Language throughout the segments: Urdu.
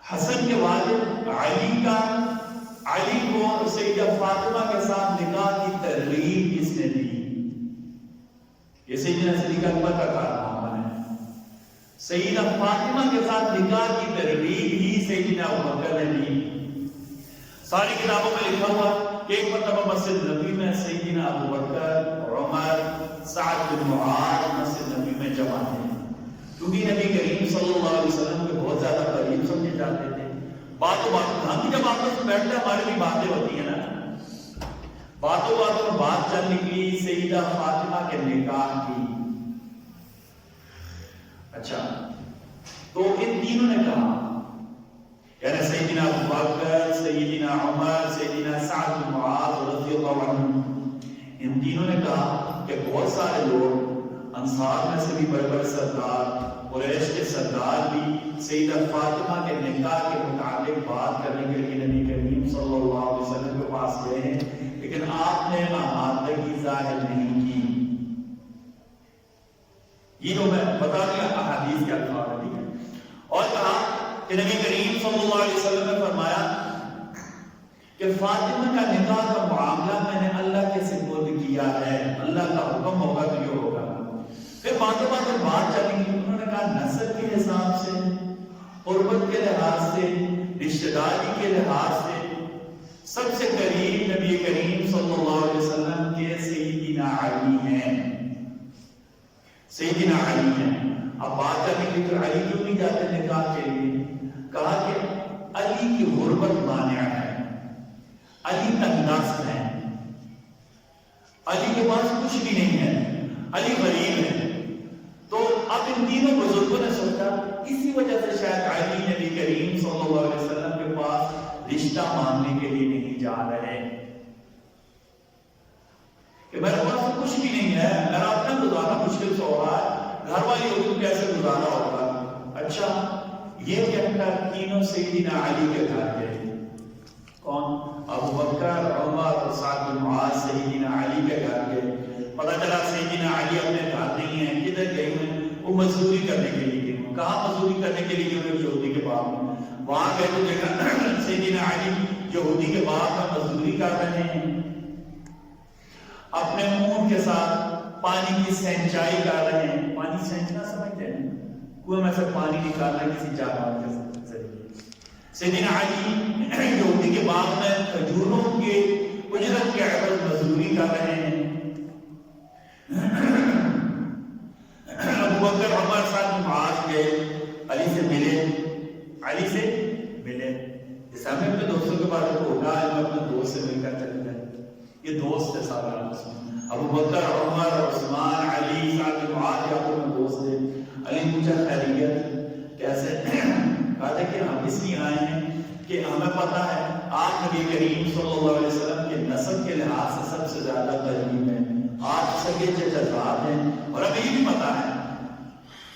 حسن کے والد علی کو سیدہ فاطمہ کے ساتھ نکاح کی ترغیب کس نے دی؟ یہ سیدنا صدیق اکبر کا کارنامہ ہے۔ سیدہ فاطمہ کے ساتھ نکاح کی ترغیب ہی سیدنا ابوبکر نے دی۔ ساری کتابوں میں لکھا ہوا کہ ایک مرتبہ مسجد نبوی میں سیدنا ابوبکر، عمر، سعد بن معاذ مسجد نبوی میں جمع تھے، کیونکہ نبی کریم صلی اللہ علیہ وسلم کے بہت زیادہ قریب سمجھے جاتے تھے۔ باتوں ہم بھی جب آپس میں بیٹھتے ہیں ہماری بھی باتیں ہوتی ہیں نا، باتوں میں بات چل نکلی سیدہ فاطمہ کے نکاح کی۔ اچھا، تو ان تینوں نے کہا، یعنی سیدنا ابوبکر، سیدنا عمر، سیدنا سعد بن معاذ رضی اللہ عنہ، ان تینوں نے کہا کہ بہت سارے لوگ انصار میں سے بھی بڑے بڑے سردار، قریش کے سردار بھی سیدہ فاطمہ کے نکاح کے متعلق بات کرنے کے لیے نبی کریم صلی اللہ علیہ وسلم کے پاس گئے ہیں، لیکن آپ نے آمادگی ظاہر نہیں کی۔ یہ تو میں بتا دیا احادیث کے الفاظ ہے، ٹھیک ہے۔ اور کہا کہ نبی کریم صلی اللہ علیہ وسلم نے فرمایا کہ فاطمہ کا نکاح کا معاملہ میں نے اللہ کے سپرد کیا ہے، اللہ کا حکم ہوگا تو یہ ہوگا۔ پھر بات چلی، انہوں نے کہا نسب کے حساب سے، قربت کے لحاظ سے، رشتہ داری کے لحاظ سے سب سے قریب نبی کریم صلی اللہ علیہ وسلم کے سیدنا علی ہیں، سیدنا علی ہیں۔ اب بات کرنے کے لیے علی کیوں نہیں جاتے نکاح کے لیے؟ کہا کہ علی کی غربت مانع ہے، علی تنگدست ہے، علی کے پاس کچھ بھی نہیں ہے، علی غریب ہے۔ تو اب ان تینوں بزرگوں نے سوچا اسی وجہ سے شاید علی نبی کریم صلی اللہ علیہ وسلم کے پاس رشتہ مانگنے کے لیے نہیں جا رہے، کہ میرے پاس کچھ بھی نہیں ہے، میرا اپنا گزارا مشکل سے ہو رہا ہے، گھر والی ہوگی تو کیسے گزارا ہوگا۔ اچھا، یہ کہہ کر تینوں سیدنا علی کے گھر گئے۔ کون؟ ابوبکر، عمر، سعد بن معاذ سیدنا علی کے گھر گئے۔ پتہ چلا سیدنا علی اپنے گھر نہیں ہیں، کدھر گئے ہیں؟ وہ مزدوری کرنے کے لیے گئے۔ کہاں مزدوری کرنے کے لیے گئے؟ یہودی کے باغ میں۔ وہاں گئے تو دیکھا سیدنا علی یہودی کے باغ میں مزدوری کر رہے ہیں، اپنے اونٹ کے ساتھ پانی کی سینچائی کر رہے ہیں۔ پانی سینچنا سمجھتے ہیں؟ کنویں میں سے پانی نکالنا کسی جانور کے ذریعے۔ سیدنا علی یہودی کے باغ میں کھجوروں کے اجرت کے عوض مزدوری کر رہے ہیں۔ ابوبکر، عمر، سعد بن معاذ گئے، علی سے ملے، علی سے ملے۔ جیسے ہمیں اپنے دوستوں کے بارے میں ہوگا، ہم اپنے دوست سے مل کر چلے گئے، یہ دوست ہے سارا آپس میں۔ ابوبکر، عمر، عثمان، علی، سعد بن معاذ یہ اپنے دوست ہیں۔ علی پوچھا خیریت کیسے؟ کہا تھا کہ ہم اس لیے آئے ہیں کہ ہمیں پتا ہے آپ نبی کریم صلی اللہ علیہ وسلم کے نسب کے لحاظ سے سب سے زیادہ قریب ہیں، آپ سگے چچا ہیں، اور ہمیں یہ بھی پتا ہے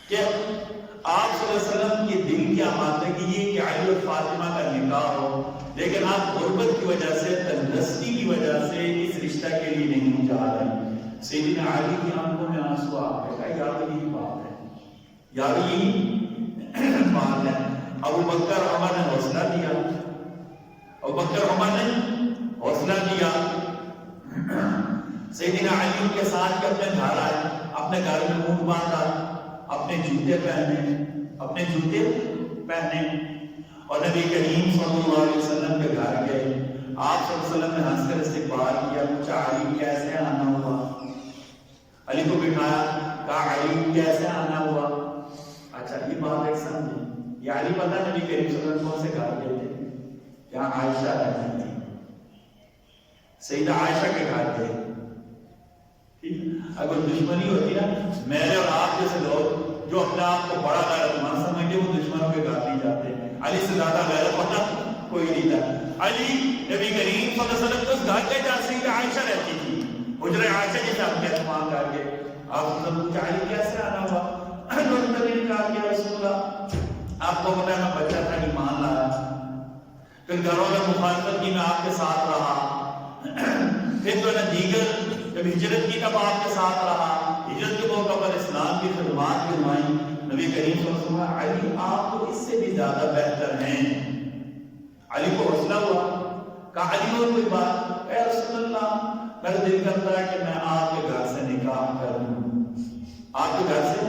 کہ آپ صلی اللہ علیہ وسلم کے دل کی آمادگی یہ کہ علی اور فاطمہ کا نکاح ہو، لیکن آپ غربت کی وجہ سے، تنگدستی کی وجہ سے اس رشتہ کے لیے نہیں جا رہے۔ سیدنا علی کی آنکھوں میں آنسو آ گئے، کہا یار یہی بات ہے، یار یہی بات ہے۔ ابوبکر، عمر نے حوصلہ دیا، ابوبکر، عمر نے حوصلہ دیا۔ سیدنا علی ان کے ساتھ کے اپنے گھر آئے، اپنے گھر میں اونٹ باندھا، اپنے جوتے پہنے اور نبی کریم صلی اللہ علیہ وسلم کے گھر گئے۔ آپ صلی اللہ علیہ وسلم نے ہنس کر استقبال کیا، پوچھا علی کیسے آنا ہوا؟ علی کو بٹھایا، کہا علی کیسے آنا ہوا؟ اچھا، یہ بات ایک سمجھے، یہ علی پتہ نبی کریم صلی اللہ علیہ وسلم کون سے گھر گئے تھے؟ یہاں عائشہ رہتی تھی، سیدہ عائشہ کے گھر گئے۔ اگر دشمنی ہوتی نا، میرے اور آپ جیسے لوگ جو اپنے آپ کو بڑا غیرت مند سمجھتے وہ دشمنوں کے گھر نہیں جاتے۔ علی سے زیادہ غیرت مند کوئی نہیں تھا۔ علی نبی کریم صلی اللہ علیہ وسلم اس گھر کے جہاں سیدہ عائشہ رہتی تھی، حجرہ عائشہ جیسے اپنے اہتمام کر کے آپ نے پوچھا علی کیسے آنا ہوا؟ انہوں نے کہا کہ رسول اللہ آپ کو پتا ہے میں بچہ تھا، ایمان لایا، پھر گھروں میں مخالفت کی، میں آپ کے ساتھ رہا، پھر تو نے دیگر جب ہجرت کی تب آپ کے ساتھ رہا، ہجرت کے موقع پر اسلام کی خدمات کروائی، نبی کریم صلی اللہ علیہ وسلم علی آپ تو اس سے بھی زیادہ بہتر ہیں. علی کو حوصلہ ہوا, کہا علی اور کوئی بات؟ اے رسول اللہ میرا دل کرتا ہے کہ میں آپ کے گھر سے نکاح کروں, آپ کے گھر سے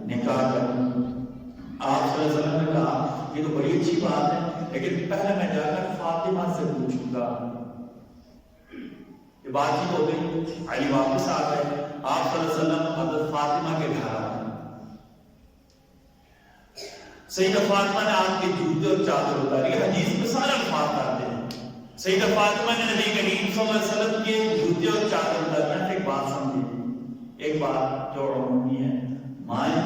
نکاح کروں. آپ صلی اللہ علیہ وسلم نے کہا یہ تو بڑی اچھی بات ہے, لیکن پہلے میں جا کر فاطمہ سے پوچھوں گا. یہ بات چیت ہو گئی, علی واپس آ گئے. آپ صلی اللہ علیہ وسلم حضرت فاطمہ کے گھر آئے. سیدہ فاطمہ نے آپ کے جوتے اور چادر اتاری. حدیث میں سارے الفاظ آتے ہیں. سیدہ فاطمہ نے نبی کریم صلی اللہ علیہ وسلم کے جوتے اور چادر اتاری. ایک بات سمجھے, ایک بات جو عمومی ہے, مائیں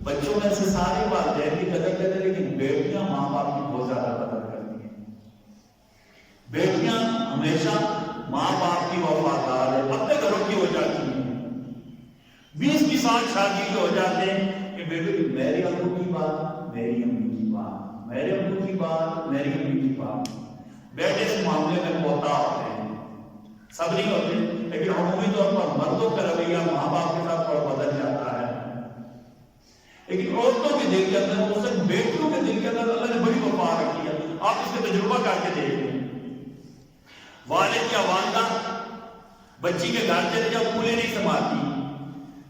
بچوں میں سے سارے والدین کی قدر کرتے ہیں, لیکن بیٹیاں ماں باپ کی بہت زیادہ قدر کرتی ہیں. بیٹیاں ہمیشہ ماں باپ کی وفادار ہے, اپنے گھروں کی ہو جاتی ہیں. 20 سال شادی کے ہو جاتے ہیں کہ بیٹے میرے ابو کی بات میری امی کی بات, میرے ابو کی بات میری امی کی بات. بیٹے اس معاملے میں کوتا ہوتے ہیں, سب نہیں ہوتے, لیکن عمومی طور پر مردوں کا رویہ ماں باپ کے ساتھ تھوڑا بدل جاتا ہے. لیکن عورتوں کے دل کے اندر, خصوصاً بیٹیوں کے دل کے اندر اللہ نے بڑی وفا رکھی ہے. آپ اس کا تجربہ کر کے دیکھ لیں. والد یا والدہ بچی کے گھر چلے جب پھولے نہیں سنبھالتی.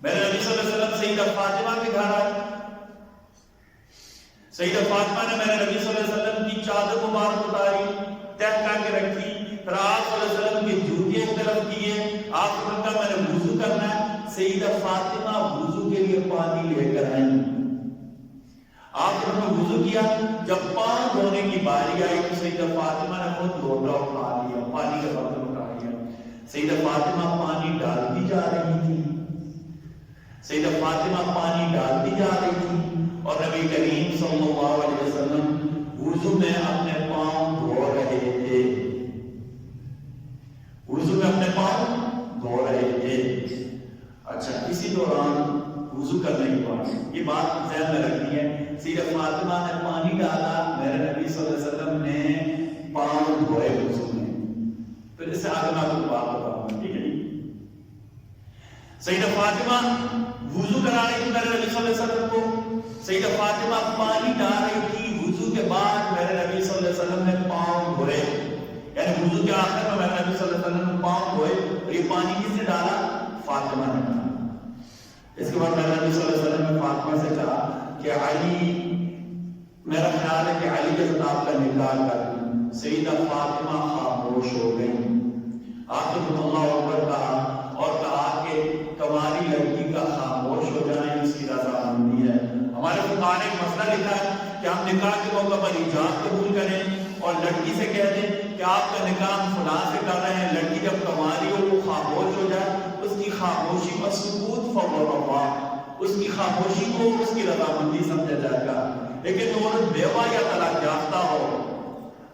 میرے نبی صلی اللہ علیہ وسلم سیدہ فاطمہ کے گھر آئے. سیدہ فاطمہ نے میرے نبی صلی اللہ علیہ وسلم کی چادر مبارک اتاری, تہ کر کے رکھی. پھر آپ صلی اللہ علیہ وسلم کے جوتے ایک طرف کیے. آپ نے کہا میں نے وضو کرنا ہے. سیدہ فاطمہ وضو کے لیے پانی لے کر آئی. آپ نے وضو کیا. جب پاؤں دھونے کی باری آئی تو سیدہ فاطمہ نے خود لوٹا اٹھا لیا, پانی کا برتن اٹھا لیا. سیدہ فاطمہ پانی ڈالتی جا رہی تھی. سیدہ فاطمہ پانی ڈالتی جا رہی تھی اور نبی کریم صلی اللہ علیہ وسلم وضو میں اپنے پاؤں دھو رہے تھے. وضو میں اپنے پاؤں دھو رہے تھے. اچھا, اسی دوران وضو کرنے کے بعد یہ بات ذہن میں رکھنی ہے. سیدہ فاطمہ نے پانی ڈالا, میرے نبی صلی اللہ علیہ وسلم نے پاؤں دھوئے وضو میں. پھر اس سے آگے میں آپ کو بات بتاؤں گا, ٹھیک ہے جی. سیدہ فاطمہ وضو کرا رہی تھی میرے نبی صلی اللہ علیہ وسلم کو. سیدہ فاطمہ پانی ڈال رہی تھی. وضو کے بعد میرے نبی صلی اللہ علیہ وسلم نے پاؤں دھوئے, یعنی وضو کے آخر میں میرے نبی صلی اللہ علیہ وسلم نے پاؤں دھوئے. اور یہ پانی کس نے ڈالا؟ فاطمہ نے ڈالا. اس کے بعد میرے نبی صلی اللہ علیہ وسلم نے فاطمہ سے کہا کہ علی, میرا خیال ہے کہ علی کے ساتھ آپ کا نکاح کر دوں. سیدہ فاطمہ خاموش ہو گئی. آپ نے اللہ اکبر کہا اور کہا کہ تمہاری لڑکی کا خاموش ہو جانا اس کی رضامندی ہے. ہمارے فقہاء نے ایک مسئلہ لکھا ہے کہ ہم نکاح کے موقع پر ایجاب قبول کریں اور لڑکی سے کہہ دیں کہ آپ کا نکاح ہم فلاں سے کر رہے ہیں. لڑکی جب کماری ہو وہ خاموش ہو جائے, اس کی خاموشی پر سکوت فورا, اس کی خاموشی کو اس کی رضامندی سمجھا جائے گا. لیکن جو عورت بیوہ یا طلاق یافتہ ہو,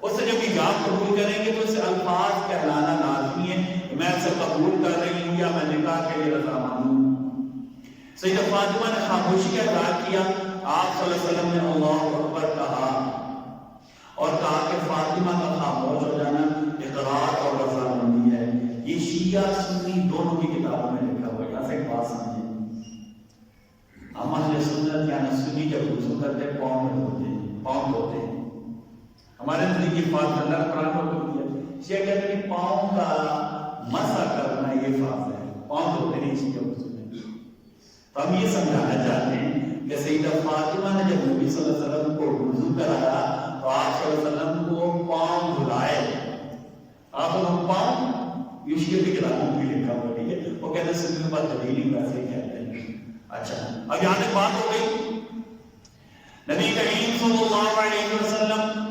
اس سے جب ایجاب قبول کریں گے تو اسے الفاظ کہلانا لازمی ہے, میں اسے قبول کر رہی ہوں یا میں نکاح کے لیے رضامند ہوں. سیدہ فاطمہ نے خاموشی کا اظہار کیا. آپ صلی اللہ علیہ وسلم نے اللہ اکبر کہا اور کہا کہ فاطمہ کا خاموش ہو جانا اقرار اور رضامندی ہے. یہ شیعہ سنی دونوں کی کتابوں میں لکھا ہوا ہے. یہاں سے ایک بات سمجھیں, ہم اہل سنت یعنی سنی جب وضو کرتے ہیں پاؤں میں دھوتے ہیں, پاؤں دھوتے ہیں. ہمارے نزدیک یہ فرض اللہ قرآن کو حکم دیا. شیعہ کہتے ہیں کہ پاؤں کا مسح کرنا یہ فرض ہے, پاؤں دھوتے نہیں چاہیے وضو میں. تو ہم یہ سمجھانا چاہتے ہیں کہ سیدہ فاطمہ نے جب نبی صلی اللہ علیہ وسلم کو وضو کرایا تو آپ صلی اللہ علیہ وسلم کو پاؤں دھلائے. آپ لوگ پاؤں یوشیہ کی کتابوں میں لکھا ہوا, ٹھیک ہے, وہ کہتے ہیں سنی پر دلیل ویسے ہی کہتے ہیں. اچھا, اب یہاں تک بات ہو گئی. نبی کریم صلی اللہ علیہ وسلم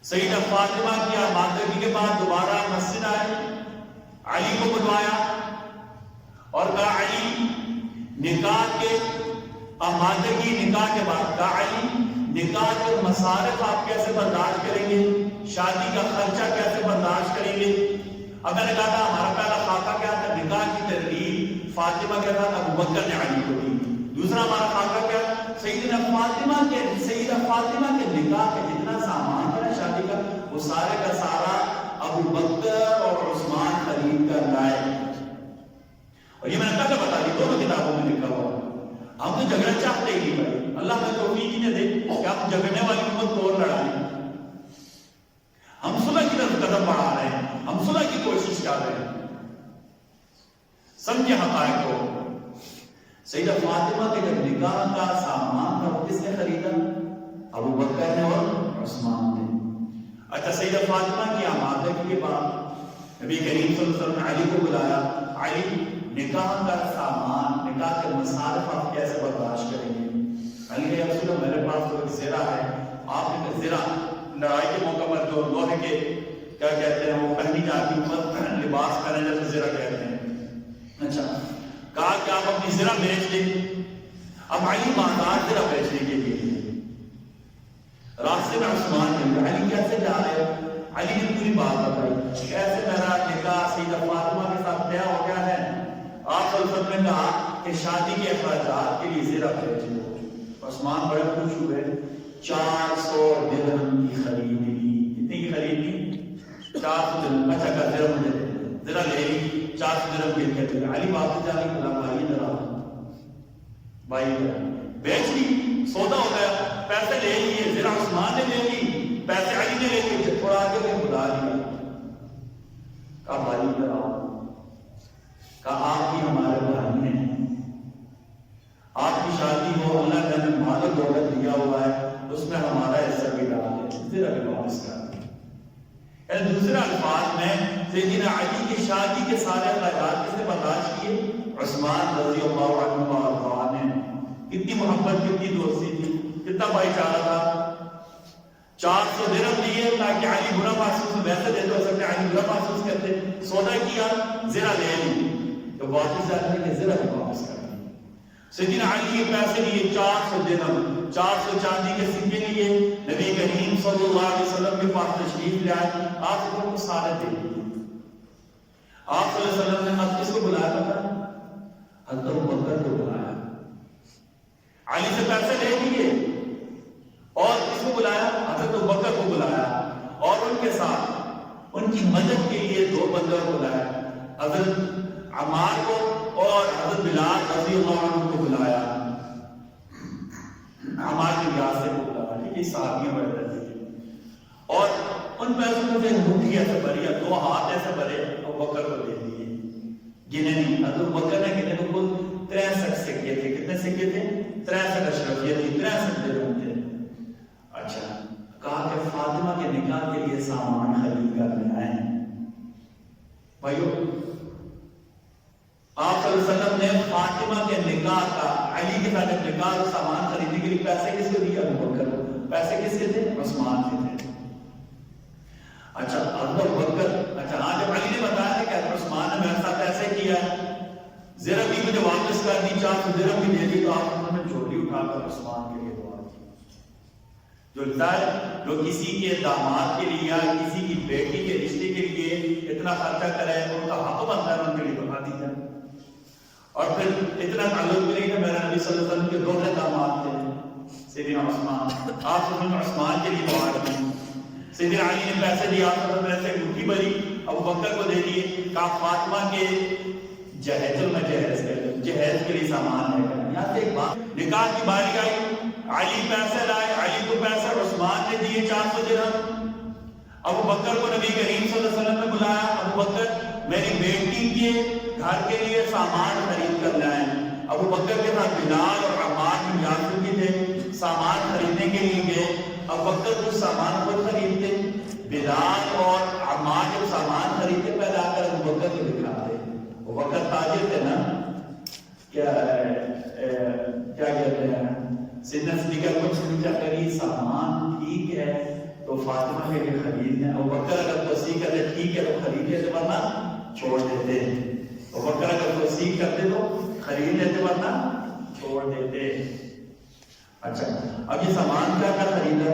سیدہ فاطمہ کی آمادگی کے بعد دوبارہ مسجد آئے, علی کو بلوایا اور کہا علی نکاح کے آمادگی, نکاح کے بعد کہا علی نکاح کے مصارف آپ کیسے برداشت کریں گے, شادی کا خرچہ کیسے برداشت کریں گے. اگر نے کہا تھا ہمارا پہلا خاکہ کیا تھا, نکاح کی ترتیب فاطمہ کے ساتھ ابو بکر نے علی کو دی. دوسرا ہمارا خاکہ کیا, سیدہ فاطمہ کے نکاح کے جتنا سامان تھا شادی کا وہ سارے کا سارا ابو بکر اور عثمان خرید کر لائے. اور یہ میں نے پہلے بتا دی, دونوں کتابوں میں ہم تو جھگڑا چاہتے ہی نہیں بھائی، اللہ میں توفیق ہی نہ دے کہ ہم جھگڑنے والی امت کو اور لڑائیں۔ ہم صلح کی طرف قدم بڑھا رہے ہیں، ہم صلح کی کوشش کر رہے ہیں۔ سمجھے حقائق کو۔ سیدہ فاطمہ کے جب نکاح کا سامان تھا وہ کس نے خریدا؟ ابو بکر نے اور عثمان نے۔ اچھا، سیدہ فاطمہ کی آمادگی کے بعد نبی کریم صلی اللہ علیہ وسلم نے علی کو بلایا۔ علی، نکاح کا سامان، نکاح کے مصارف آپ کیسے برداشت کریں گے؟ علی نے رسول اللہ میرے پاس تو ایک زرہ ہے، آپ نے زرہ لڑائی کے موقع پر جو لوہے کے کیا کہتے ہیں وہ پہنی جاتی لباس پہنے جیسے زرہ کہتے ہیں۔ اچھا، کہا کہ آپ اپنی زرہ بیچ دیں۔ اب علی بازار زرہ بیچنے کے لیے راستے میں عثمان نے، علی کیسے جا رہے ہو؟ علی نے پوری بات بتائی، کیسے میرا نکاح سیدہ فاطمہ کے ساتھ طے ہو گیا ہے۔ آپ صلی اللہ علیہ وسلم نے کہا کہ شادی کے اخراجات کے لیے زرہ بیچ دو۔ عثمان بڑے خوش ہوئے، 400 درہم کی خرید لی۔ کتنی کی خرید لی؟ 400 درہم۔ اچھا کا زرہ مجھے دے دو، زرہ لے لی، 400 درہم کے لیے۔ علی واپس جا کے بولا بھائی ذرا، بھائی بیچ لی، سودا ہو گیا، پیسے لے لیے، زرہ عثمان نے لے لی، پیسے علی نے لے لیے، تھوڑا آگے میں بلا لیا۔ کہا بھائی ذرا، کہا آپ بھی ہمارے بھائی ہیں، آپ کی شادی ہو، اللہ نے ہمیں مال و دولت دیا ہوا ہے، اس میں ہمارا حصہ بھی ڈال دے، زرہ بھی واپس کر دیں۔ یعنی دوسرے الفاظ میں سیدنا علی کی شادی کے سارے اخراجات کس نے برداشت کیے؟ عثمان رضی اللہ عنہ وارضاہ نے۔ کتنی محبت، کتنی دوستی تھی، کتنا بھائی چارہ تھا۔ 400 درہم دیے تاکہ علی برا محسوس، ویسے دے دو سکتے علی برا محسوس کرتے، سودا کیا، زرہ لے لی، تو واپس جانے کے زرہ بھی واپس کر دی۔ سیدنا علی کے پیسے لیے 400 درہم، 400 چاندی کے سکے لیے، نبی کریم صلی اللہ علیہ وسلم کے پاس تشریف لے آئے، آپ کو سارے دے دیے۔ آپ صلی اللہ علیہ وسلم نے کس کو بلایا تھا؟ حضرت ابو بکر کو بلایا، علی سے پیسے لے لیے، اور کس کو بلایا؟ حضرت ابو بکر کو بلایا، اور ان کے ساتھ ان کی مدد کے لیے 2 بندوں کو بلایا، حضرت عمار کو اور حضرت بلال رضی اللہ عنہ کو بلایا۔ عمار کی ریاست کو بلایا، یہ صحابیوں میں رہتے تھے، اور ان پیسوں میں سے مٹھی ایسے بھری، 2 ہاتھ ایسے بھرے، ابو بکر کو دے دیے، گنے نہیں۔ حضرت ابو بکر نے گنے تو کل 63 سکے تھے۔ کتنے سکے تھے؟ 63 اشرفیہ تھی، 63 درہم تھے۔ اچھا، کہا کہ فاطمہ کے نکاح کے لیے سامان خرید کر لے آئے ہیں۔ بھائیو، آپ صلی اللہ علیہ وسلم نے فاطمہ کے نکاح کا، علی کے ساتھ نکاح کا سامان خریدنے کے لیے پیسے کس کو دیے؟ ابو بکر کو۔ پیسے کس کے تھے؟ عثمان کے تھے۔ اچھا، ابو بکر، اچھا ہاں، جب علی نے بتایا کہ عثمان نے میرے ساتھ ایسے کیا، زرہ بھی مجھے واپس کر دی، 400 درہم بھی دے دی، تو آپ نے جھولی اٹھا کر عثمان کے لیے دعا کی۔ جو کسی کے داماد کے لیے یا کسی کی بیٹی کے رشتے کے لیے اتنا خرچہ کرے، ان کا حق بنتا ہے ان کے لیے دعا دی جائے۔ اور پھر اتنا تعلق بھی نہیں کہ میرا نبی صلی اللہ علیہ وسلم کے 2 داماد تھے، سیدنا عثمان، آپ نے عثمان کے لیے دعا کی۔ سیدنا علی نے پیسے دیے، آپ نے پیسے مٹھی بھری، ابو بکر کو دے دیے، کہا فاطمہ کے جہیز کے لیے سامان ہے۔ یہاں سے ایک بات، نکاح کی باری آئی، علی پیسے لائے، علی کو پیسے عثمان نے دیے 400 درہم۔ ابو بکر کو نبی کریم صلی اللہ علیہ وسلم نے بلایا، ابو بکر میری بیٹی کے گھر کے لیے سامان خرید کر لائیں۔ ابو بکر کے ساتھ بلال اور عمار کی ریاست بھی تھے، سامان خریدنے کے لیے گئے۔ ابو بکر کچھ سامان خود خریدتے، بلال اور عمار جب سامان خریدتے پہلے آ کر ابو بکر کو دکھاتے۔ ابو بکر تاجر تھے نا، کیا کہتے ہیں، سیدنا صدیقہ کو پوچھا کری سامان ٹھیک ہے تو فاطمہ کے لیے خریدنا ہے۔ ابو بکر اگر توثیق کرتے ٹھیک ہے تو خرید لیتے، ورنہ چھوڑ دیتے۔ ابو بکر اگر توثیق کرتے تو خرید لیتے، ورنہ چھوڑ دیتے۔ اچھا، اب یہ سامان کیا کیا خریدا؟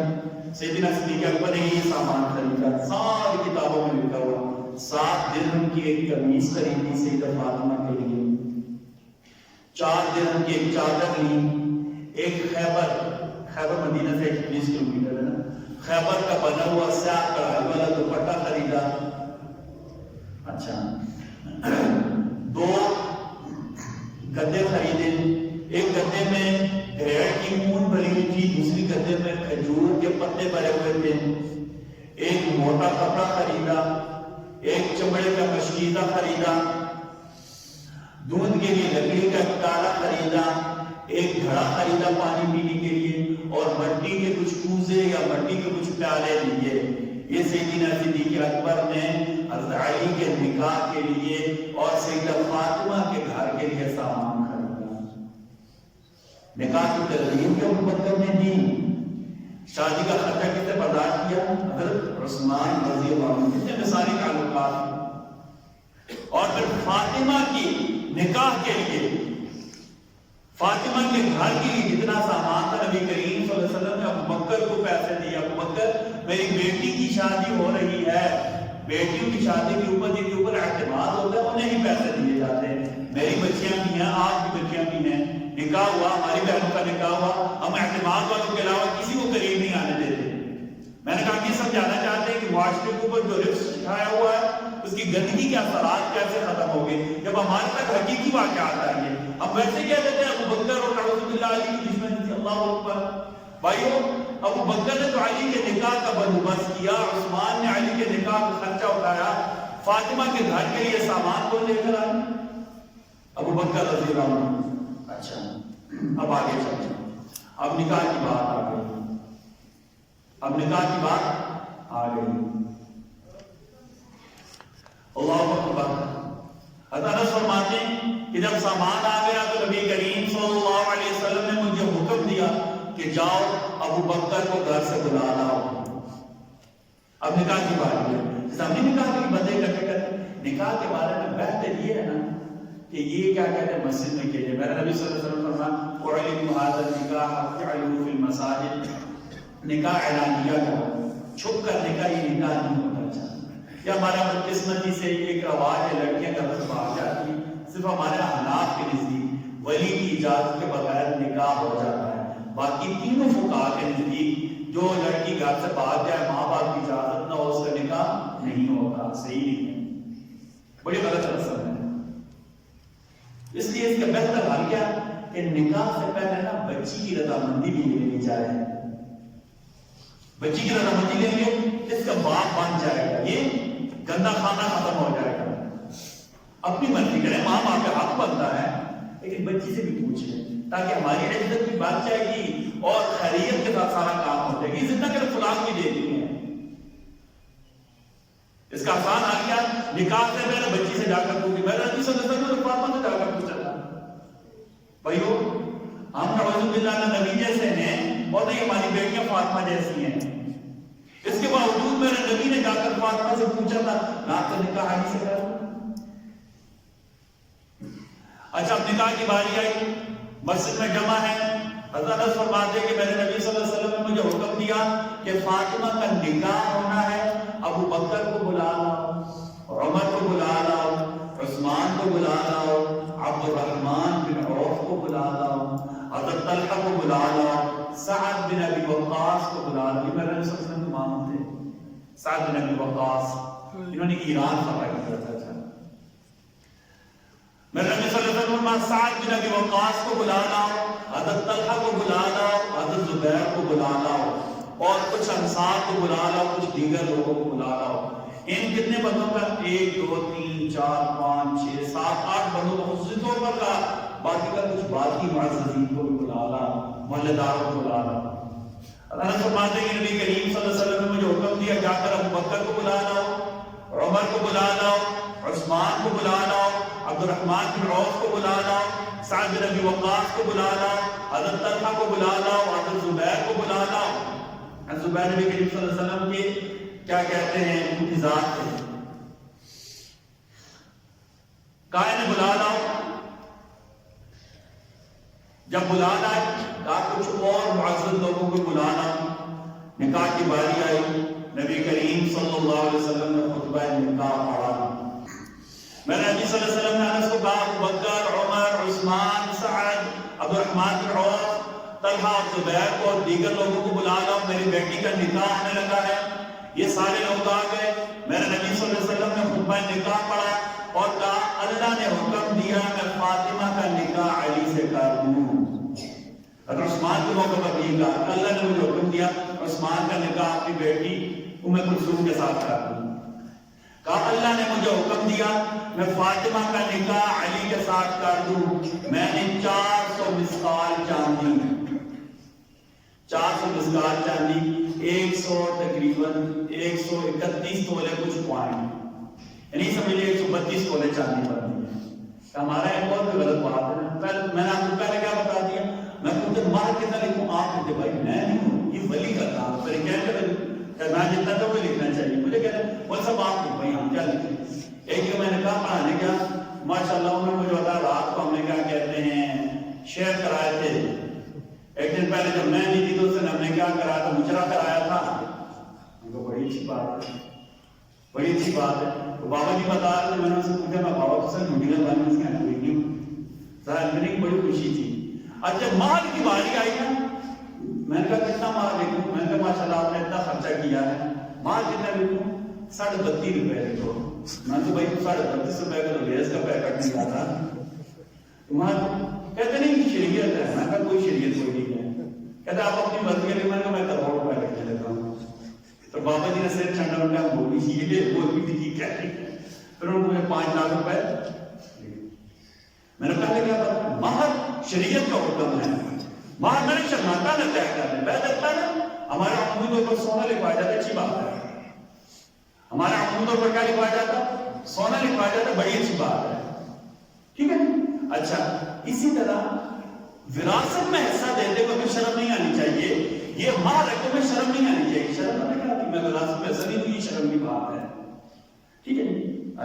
سیدنا صدیقہ اکبر نے یہ سامان خریدا، ساری کتابوں میں لکھا ہوا، 7 درہم کی ایک قمیص خریدی سیدہ فاطمہ کے لیے، 4 درہم کی ایک چادر لی، ایک خیبر مدینہ سے 20 کلومیٹر ہے نا، خیبر کا بنا ہوا سیاہ کڑھائی والا دوپٹہ خریدا۔ اچھا، 2 گدے خریدے، ایک گدے میں گھریڑ کی اون بھری ہوئی تھی، دوسری گدے میں کھجور کے پتے بھرے ہوئے تھے، ایک موٹا کپڑا خریدا، ایک چمڑے کا مشکیزہ خریدا، دودھ کے لیے لکڑی کا ٹالا خریدا، ایک گھڑا خریدا پانی پینے کے لیے، اور مٹی کے کچھ کوزے یا مٹی کے کچھ پیالے لیے۔ یہ سیدنا صدیق اکبر نے حضرت علی کے نکاح کے لیے اور سیدہ فاطمہ کے گھر کے لیے سامان خریدا۔ نکاح کی ترغیب جو ابو بکر نے دی، شادی کا خرچہ کس نے برداشت کیا؟ حضرت عثمان رضی اللہ عنہ۔ کتنے مثالی تعلقات۔ اور پھر فاطمہ کی نکاح کے لیے، فاطمہ کے گھر کے لیے جتنا سامان تھا، نبی کریم صلی اللہ علیہ وسلم نے ابو بکر کو پیسے دیے۔ ابو بکر، میری بیٹی کی شادی ہو رہی ہے، بیٹیوں کی شادی کے اوپر جن کے اوپر اعتماد ہوتا ہے انہیں ہی پیسے دیے جاتے ہیں۔ میری بچیاں بھی ہیں، آپ کی بچیاں بھی ہیں، نکاح ہوا، ہماری بہنوں کا نکاح ہوا، ہم اعتماد والوں کے علاوہ کسی کو قریب نہیں آنے دیتے۔ میں نے کہا کہ سب جاننا چاہتے ہیں کہ معاشرے کے اوپر جو رفس چھایا ہوا ہے اس کی گندگی کے اثرات کیسے ختم ہو گئے جب ہمارے تک حقیقی واقعات آئیں گے۔ ہم ویسے کہہ دیتے ہیں ابو بکر اور نعوذ باللہ علی کی دشمنی تھی، اللہ اکبر۔ بھائیو، ابو بکر نے تو علی کے نکاح کا بندوبست کیا، عثمان نے علی کے نکاح کا خرچہ اٹھایا، فاطمہ کے گھر کے لیے سامان کو لے کر آئے ابو بکر رضی اللہ عنہ۔ اچھا، اب آگے چلتے ہیں۔ اب نکاح کی بات آ گئی، اب نکاح کی بات آ گئی۔ اللہ اکبر۔ حضرت فرماتے ہیں کہ جب سامان آ گیا تو نبی کریم صلی اللہ علیہ وسلم نے مجھے حکم دیا کہ جاؤ ابو بکر کو گھر سے بلا لاؤ۔ اب نکاح کی بات ہے، ہم نے نکاح کی بندے اکٹھے کرتے۔ نکاح کے بارے میں بہتر یہ ہے نا کہ یہ کیا کہتے ہیں مسجد میں کیجیے۔ میرا نبی صلی اللہ علیہ وسلم فرمایا وَعَلِمُوا هَذَا النِّكَاحَ فَاعْلُوهُ فِي الْمَسَاجِدِ۔ نکاح اعلانیہ کرو، چھپ کر نکاح یہ نکاح نہیں ہوتا چاہتا۔ یا ہمارا بدقسمتی سے ایک رواج ہے، لڑکیاں گھر سے باہر جاتی ہیں، صرف ہمارے احناف کے نزدیک ولی کی اجازت کے بغیر نکاح ہو جاتا ہے۔ باقی تینوں فقہاء کے نزدیک جو لڑکی گھر سے باہر جائے ماں باپ کی اجازت نہ ہو اس کا نکاح نہیں ہوتا، صحیح نہیں ہے، بڑی غلط رسم ہے۔ اس لیے اس کا بہتر حل کیا کہ نکاح سے پہلے نا بچی کی رضامندی بھی لینی چاہیے۔ بچی کی رضامندی لیں گے اس کا باپ بن جائے گا، یہ گندا خانہ ختم ہو جائے گا۔ اپنی مرضی کریں، ماں باپ کا حق بنتا ہے، لیکن بچی سے بھی پوچھ لیں تاکہ ہماری عزت بھی بچ جائے گی اور خیریت کے ساتھ سارا کام ہو جائے گی۔ زندہ کر فلاں بھی دے دی ہے، اس کا آسان آ گیا۔ نکاح سے پہلے بچی سے جا کر پوچھی، میں نبی صلی اللہ علیہ وسلم فاطمہ سے جا کر پوچھا تھا۔ بھائیو، ہم نعوذ باللہ نہ نبی جیسے ہیں اور نہیں ہماری بیٹیاں فاطمہ جیسی ہیں، اس کے باوجود میرے نبی نے جا کر فاطمہ سے پوچھا تھا رات کا نکاح علی سے کرا۔ اچھا، اب نکاح کی باری آئی، مسجد میں جمع ہے۔ حضرت فرماتے کہ میرے نبی صلی اللہ علیہ وسلم نے مجھے حکم دیا کہ فاطمہ کا نکاح ہونا ہے، ابو بکر کو بلا لاؤ، عمر کو بلا لاؤ، عثمان کو بلا لاؤ، عبد الرحمن بن عوف کو بلا لاؤ، حضرت طلحہ کو بلا لاؤ، سعد بن ابی وقاص کو بلا لاؤ۔ یہ میرے نبی صلی اللہ علیہ وسلم کے ماموں تھے، سعد بن ابی وقاص، انہوں نے ایران فتح کیا تھا۔ میرے نبی صلی اللہ علیہ وسلم سعد بن ابی وقاص کو بلا لاؤ، حضرت طلحہ کو بلا لاؤ، حضرت زبیر کو بلا لاؤ، اور کچھ انصار کو بلا لاؤ، کچھ دیگر لوگوں کو بلا لاؤ۔ ان کتنے بندوں کا؟ 1 2 3 4 5 6 7 8 بندوں کو خصوصی طور پر کہا، باقی کا کچھ باقی معززین کو بھی بلا لاؤ، محلے داروں کو بلا لاؤ۔ اللہ فرماتے ہیں کہ نبی کریم صلی اللہ علیہ وسلم نے مجھے حکم دیا جا کر ابو بکر کو بلا لاؤ، عمر کو بلا لاؤ، عثمان کو بلا لاؤ، عبد الرحمن بن عوف کو بلا لاؤ، سعد بن ابی وقاص کو بلا لاؤ، حضرت طلحہ کو بلا لاؤ، حضرت زبیر کو بلا لاؤ۔ حضرت زبیر نبی کریم صلی اللہ علیہ وسلم کے کیا کہتے ہیں انتظار تھے، کہا انہیں بلا لاؤ۔ جب بلا لائے کہا کچھ اور معزز لوگوں کو بلا لاؤ۔ نکاح کی باری آئی، نبی کریم صلی اللہ علیہ وسلم نے خطبہ نکاح پڑھا۔ میں نے نبی صلی اللہ علیہ وسلم نے انس کو کہا ابو بکر، عمر، عثمان، سعد، عبد الرحمن بن عوف، طلحہ اور زبیر کو اور دیگر لوگوں کو بلا لاؤ، میری بیٹی کا نکاح ہونے لگا ہے۔ یہ سارے لوگ آ گئے، میرے نبی صلی اللہ علیہ وسلم نے خطبہ نکاح پڑھا اور کہا اللہ نے حکم دیا میں فاطمہ کا نکاح علی سے کر دوں۔ اگر عثمان کے موقع پر بھی کہا کہ اللہ نے مجھے حکم دیا عثمان کا نکاح اپنی بیٹی ام کلثوم کے ساتھ کر دوں، کہا اللہ نے مجھے حکم دیا میں فاطمہ کا نکاح علی کے ساتھ کر دوں، میں نے 400 مسقال چاندی 400 مسقال چاندی 100 تقریباً 131 تولے کچھ پوائنٹ، یعنی سمجھ لیے 132 تولے چاندی پر دی ہے۔ ہمارا ایک بہت غلط بات ہے، میں نے آپ کو پہلے کیا بتا دیا، میں پوچھتے ماہ کتنا لکھوں، آپ کہتے بھائی میں نہیں ہوں، یہ ولی کا کام، پھر کیا میں جتنا تو وہ لکھنا چاہیے، مجھے کہتے ہیں وہ سب آپ لکھ بھائی ہم کیا لکھیں۔ ایک جو میں نے کہا پڑھانے کیا ماشاءاللہ انہوں نے مجھے بتا رات کو ہم نے کیا کہتے ہیں شیئر کرائے تھے، ایک دن پہلے جب میں نہیں تھی تو اس دن ہم نے کیا کرایا تھا، مجرا کرایا تھا، ان کو بڑی اچھی بات ہے، بڑی اچھی بات ہے۔ تو بابا جی بتا رہے تھے، میں نے ان سے پوچھا میں بابا تو سر مڈیل بننے سے کوئی نہیں ظاہر میں نے بڑی خوشی تھی۔ اور جب مال کی باری آئی نا میں نے کہا کتنا مال لکھوں، میں نے کہا ماشاءاللہ آپ نے اتنا خرچہ کیا ہے، مال کتنا لکھوں، 32.5 روپے لکھو۔ میں تو بھائی 32.5 روپے کا تو گیس کا پیکٹ نہیں آتا، کہتے نہیں شریعت ہے، میں کہا کوئی شریعت کوئی نہیں ہے، کہتے آپ اپنی مرضی کے لیے، میں کہا میں کروڑ روپے لکھنے لگا ہوں۔ تو بابا جی نے سر ٹھنڈا ان کا بولی تھی کیا ہے، پھر انہوں نے 5 لاکھ روپے میں نے پہلے کیا بتا مہر شریعت کا حکم ہے، مہر میں نے شرماتا نہ طے کر دیں بیعت دیتا نا، ہمارے عمودوں پر سونا لکھوایا جاتا ہے، اچھی بات ہے، ہمارے عمودوں پر کیا لکھوایا جاتا ہے، سونا لکھوایا جاتا ہے، بڑی اچھی بات ہے، ٹھیک ہے۔ اچھا اسی طرح وراثت میں حصہ دیتے ہوئے بھی شرم نہیں آنی چاہیے، یہ مہر رکھتے ہوئے شرم نہیں آنی چاہیے، شرم آنے کیا آتی، میں وراثت میں حصہ نہیں دوں، یہ شرم کی بات ہے، ٹھیک ہے۔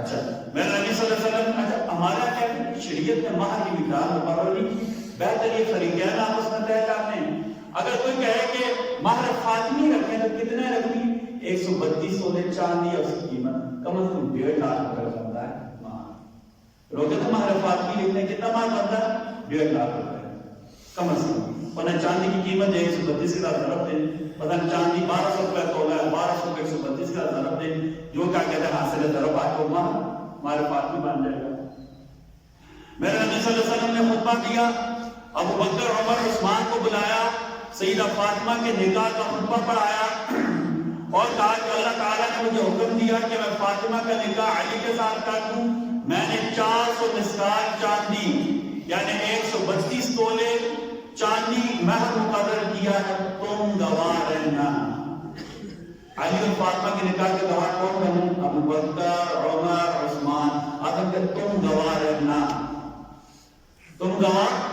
اچھا میرے نبی صلی اللہ علیہ وسلم اچھا ہمارا کیا ہے شریعت نے مہر کی مقدار مقرر نہیں کی، بہتر یہ فریقین آپس میں طے کرنے ہیں۔ اگر کوئی کہے کہ مہر فاطمی رکھیں تو کتنے رکھنی، 132 تولے چاندی اور اس کی قیمت کم از کم 1.5 لاکھ روپے بنتا ہے مہر، لوگ کہتے ہیں مہر فاطمی لکھنے کتنا مہر بنتا ہے، 1.5 لاکھ روپے کم از کم، ورنہ چاندی کی قیمت 132 کا ضرب دیں، پتہ چاندی 1200 روپے تولا ہے، 1200 کے 132 کا ضرب دیں، جو کیا کہتے ہیں حاصل ہے ضرب آج کو ہمارے فاطمی بن جائے گا۔ میرے نبی صلی اللہ علیہ وسلم نے خطبہ دیا، ابو بکر عمر عثمان کو بلایا، سیدہ فاطمہ کے نکاح کا خطبہ پڑھایا اور کہا کہ اللہ تعالیٰ نے مجھے حکم دیا کہ میں فاطمہ کا نکاح علی کے ساتھ کر دوں، میں نے 400 مسقال چاندی یعنی 132 تولے چاندی مہر مقرر کیا ہے، تم گواہ رہنا۔ علی اور فاطمہ کے نکاح کے گواہ کون بنے، ابو بکر عمر عثمان، آدم کہ تم گواہ رہنا، تم گواہ۔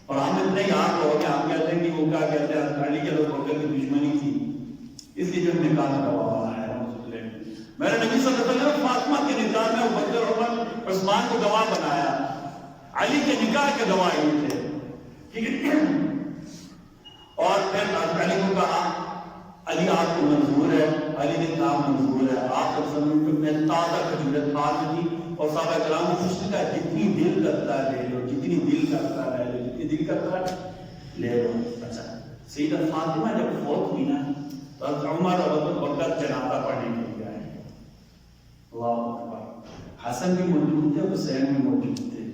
اور ہم اتنے یاد ہو کہ ہم کہتے ہیں کہ وہ کیا کہتے ہیں علی کے لوگ بکر کی دشمنی تھی، اس لیے جب نکاح کا گواہ بنایا ہے۔ میرے نبی صلی اللہ علیہ وسلم فاطمہ کے نکاح میں ابو بکر عمر عثمان کو گواہ بنایا، علی کے نکاح کے گواہ یہ تھے، ٹھیک ہے۔ اور پھر علی کو کہا علی آپ کو منظور ہے، علی نے کہا منظور ہے، آپ میں تازہ کھجوریں کھا لی اور صحابہ کرام نے پوچھا کہ جتنی دل کرتا ہے لے لو، جتنی دل کرتا ہے لے لو، جتنی دل کرتا ہے لے لو۔ اچھا سیدہ فاطمہ جب فوت ہوئی نا تو عمر اور ابو بکر جنازہ پڑھنے کے لیے آئے، اللہ اکبر، حسن بھی موجود تھے، حسین بھی موجود تھے،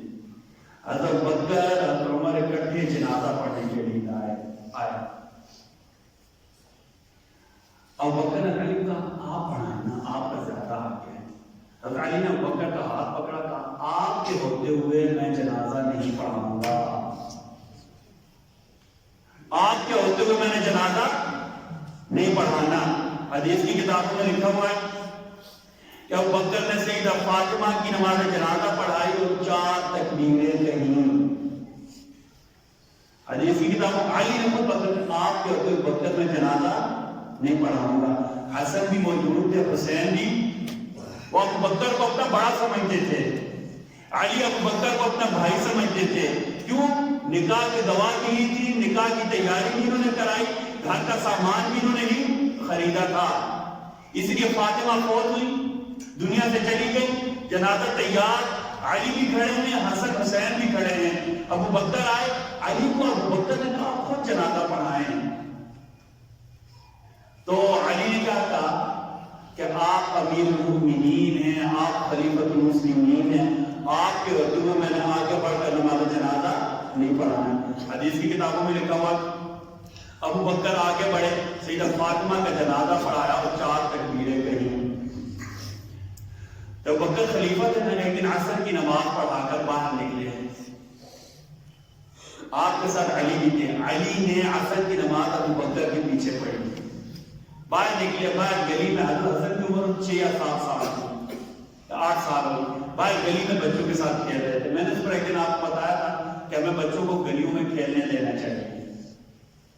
حضرت بکر حضرت عمر اکٹھے جنازہ پڑھنے کے لیے آئے۔ ابو بکر نے علی کو کہا آپ پڑھانا، آپ کا زیادہ حق ہے۔ حضرت علی نے ابو بکر کا ہاتھ پکڑا، کہا آپ کے ہوتے ہوئے میں جنازہ نہیں پڑھاؤں گا، آپ کے ہوتے ہوئے میں نے جنازہ نہیں پڑھانا۔ حدیث کی کتابوں میں لکھا ہوا ہے کہ ابو بکر نے سیدہ فاطمہ کی نماز جنازہ پڑھائی اور 4 تکبیریں کہیں۔ حدیث کی کتابوں علی نے خود پکڑا، آپ کے ہوتے ہوئے بکر میں جنازہ نہیں پڑھاؤں گا۔ حسن بھی موجود تھے، حسین بھی، وہ ابو بکر کو اپنا بڑا سمجھتے تھے، علی ابو بکر کو اپنا بھائی سمجھتے تھے، کیوں؟ نکاح کی گواہ کی تھی، نکاح کی تیاری بھی انہوں نے کرائی، گھر کا سامان بھی انہوں نے ہی خریدا تھا، اس لیے فاطمہ فوت ہوئی، دنیا سے چلی گئی، جنازہ تیار، علی بھی کھڑے ہیں، حسن حسین بھی کھڑے ہیں، ابو بکر آئے، علی کو ابو بکر نے کہا خود جنازہ پڑھائیں، تو علی نے کہا کہ آپ امیر المؤمنین ہیں، آپ خلیفۃ المسلمین ہیں، آپ کے ہوتے ہوئے میں نے آگے بڑھ کر نماز جنازہ نہیں پڑھانا۔ حدیث کی کتابوں میں لکھا ہوا ابو بکر آگے بڑھے، سیدہ فاطمہ کا جنازہ پڑھایا اور 4 تکبیریں کہیں۔ تو بکر خلیفہ تھے، میں نے ایک دن عصر کی نماز پڑھا کر باہر نکلے ہیں، آپ کے ساتھ علی بھی تھے، علی نے عصر کی نماز ابو بکر کے پیچھے پڑھی، باہر نکلے، باہر گلی میں حضرت حسن کی عمر 6 یا 7 سال کی، 8 سال ہو، باہر گلی میں بچوں کے ساتھ کھیل رہے تھے۔ میں نے اس پر ایک دن آپ کو بتایا تھا کہ ہمیں بچوں کو گلیوں میں کھیلنے دینا چاہیے،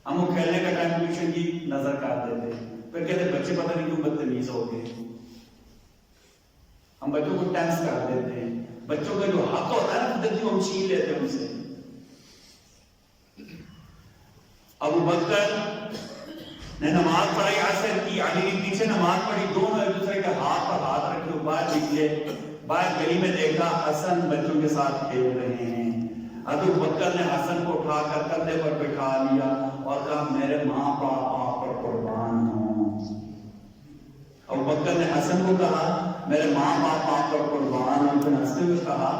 ہم وہ کھیلنے کا ٹائم ٹیوشن کی نظر کاٹ دیتے، پھر کہتے بچے پتہ نہیں کیوں بدتمیز ہو گئے، ہم بچوں کو ٹینس کر دیتے ہیں، بچوں کا جو حق ہوتا ہے نا قدرتی ہم چھین لیتے ہیں ان سے۔ ابو بکر نے نماز پڑھائی عصر کی، علی نے پیچھے نماز پڑھی، دونوں ایک دوسرے کے ہاتھ پر ہاتھ رکھے باہر نکلے، باہر گلی میں دیکھا حسن بچوں کے ساتھ کھیل رہے ہیں۔ ابو بکر نے حسن کو اٹھا کر کندھے پر بٹھا لیا اور کہا میرے ماں باپ آپ پر قربان ہوں۔ ابو بکر نے حسن کو کہا میرے ماں باپ آپ پر قربان ہوں، پھر ہنستے ہوئے کہا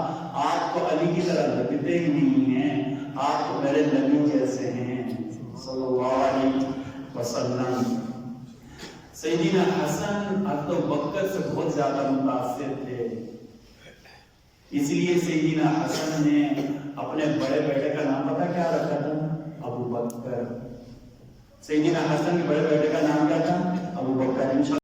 آپ تو علی کی طرح لگتے ہی نہیں ہیں، آپ تو میرے نبی جیسے ہیں صلی اللہ علیہ وسلم۔ سیدنا حسن ابو بکر سے بہت زیادہ متاثر تھے، اس لیے سیدنا حسن نے اپنے بڑے بیٹے کا نام پتہ کیا رکھا تھا؟ ابو بکر۔ سیدنا حسن کے بڑے بیٹے کا نام کیا تھا؟ ابو بکر۔